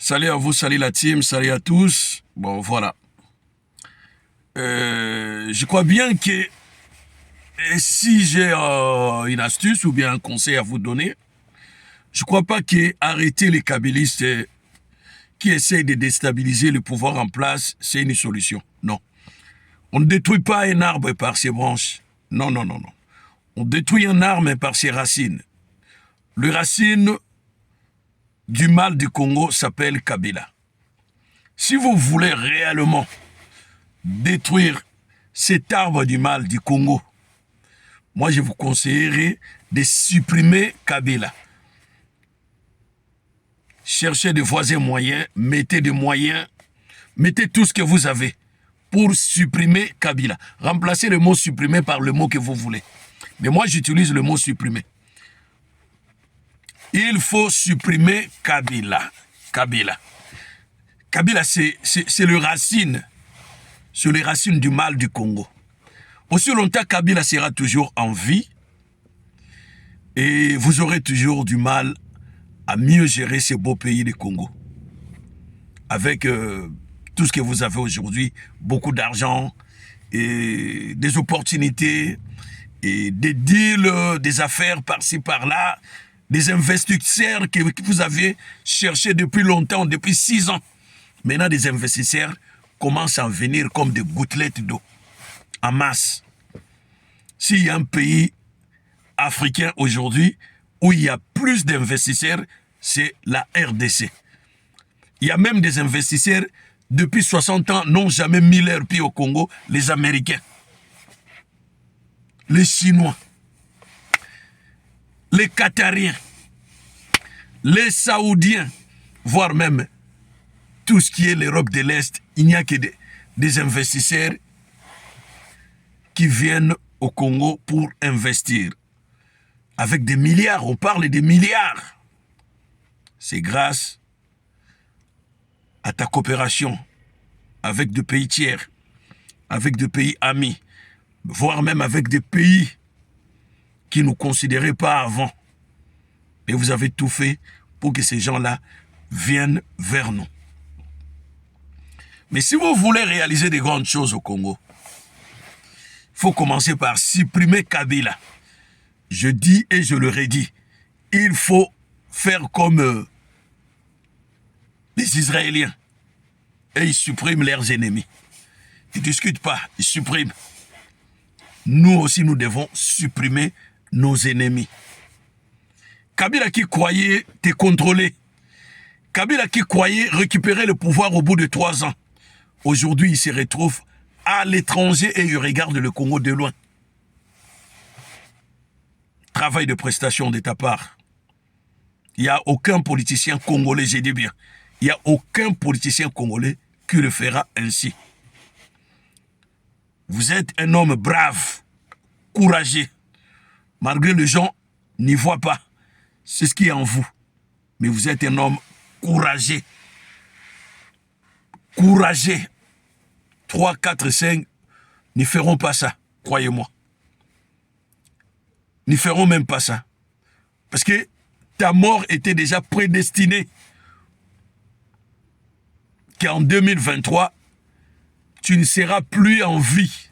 Salut à vous, salut la team, salut à tous. Bon, voilà. Je crois bien que si j'ai une astuce ou bien un conseil à vous donner, je ne crois pas qu'arrêter les kabylistes qui essayent de déstabiliser le pouvoir en place, c'est une solution. Non. On ne détruit pas un arbre par ses branches. Non, non, non, non. On détruit un arbre par ses racines. Les racines du mal du Congo s'appelle Kabila. Si vous voulez réellement détruire cet arbre du mal du Congo, moi je vous conseillerais de supprimer Kabila. Cherchez de voisins moyens, mettez des moyens, mettez tout ce que vous avez pour supprimer Kabila. Remplacez le mot supprimer par le mot que vous voulez. Mais moi j'utilise le mot supprimer. Il faut supprimer Kabila. Kabila, c'est le racine. C'est les racines du mal du Congo. Aussi longtemps, Kabila sera toujours en vie et vous aurez toujours du mal à mieux gérer ce beau pays du Congo. Avec tout ce que vous avez aujourd'hui, beaucoup d'argent et des opportunités et des deals, des affaires par-ci, par-là, des investisseurs que vous avez cherchés depuis longtemps, depuis 6 ans. Maintenant, des investisseurs commencent à venir comme des gouttelettes d'eau, en masse. S'il y a un pays africain aujourd'hui où il y a plus d'investisseurs, c'est la RDC. Il y a même des investisseurs, depuis 60 ans, n'ont jamais mis leur pied au Congo, les Américains, les Chinois, les Qatariens, les Saoudiens, voire même tout ce qui est l'Europe de l'Est. Il n'y a que des investisseurs qui viennent au Congo pour investir. Avec des milliards, on parle des milliards. C'est grâce à ta coopération avec des pays tiers, avec des pays amis, voire même avec des pays qui ne nous considéraient pas avant. Et vous avez tout fait pour que ces gens-là viennent vers nous. Mais si vous voulez réaliser des grandes choses au Congo, il faut commencer par supprimer Kabila. Je dis et je le redis, il faut faire comme les Israéliens. Et ils suppriment leurs ennemis. Ils ne discutent pas, ils suppriment. Nous aussi, nous devons supprimer nos ennemis. Kabila qui croyait te contrôler. Kabila qui croyait récupérer le pouvoir au bout de 3 ans. Aujourd'hui, il se retrouve à l'étranger et il regarde le Congo de loin. Travail de prestation de ta part. Il n'y a aucun politicien congolais, j'ai dit bien, il n'y a aucun politicien congolais qui le fera ainsi. Vous êtes un homme brave, courageux. Malgré les gens n'y voient pas. C'est ce qui est en vous. Mais vous êtes un homme courageux. Courageux. 3, 4, 5 ne feront pas ça, croyez-moi. Ne feront même pas ça. Parce que ta mort était déjà prédestinée. Qu'en 2023, tu ne seras plus en vie.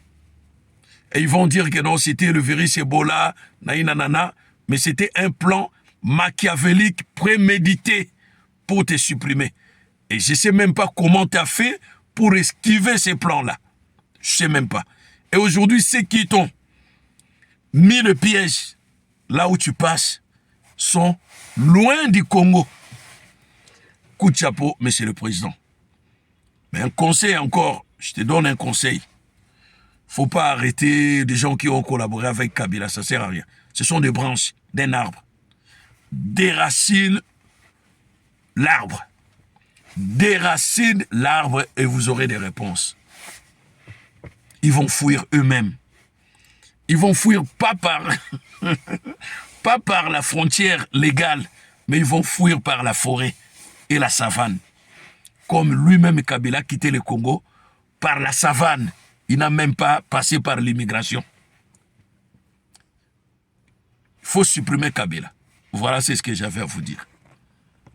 Et ils vont dire que non, c'était le virus Ebola, naïnanana, mais c'était un plan machiavélique, prémédité pour te supprimer. Et je ne sais même pas comment tu as fait pour esquiver ces plans-là. Je ne sais même pas. Et aujourd'hui, ceux qui t'ont mis le piège là où tu passes sont loin du Congo. Coup de chapeau, monsieur le président. Mais un conseil encore, je te donne un conseil. Il ne faut pas arrêter des gens qui ont collaboré avec Kabila, ça ne sert à rien. Ce sont des branches d'un arbre. Déracine l'arbre. Déracine l'arbre et vous aurez des réponses. Ils vont fuir eux-mêmes. Ils vont fuir pas par la frontière légale, mais ils vont fuir par la forêt et la savane. Comme lui-même Kabila a quitté le Congo par la savane. Il n'a même pas passé par l'immigration. Il faut supprimer Kabila. Voilà, c'est ce que j'avais à vous dire.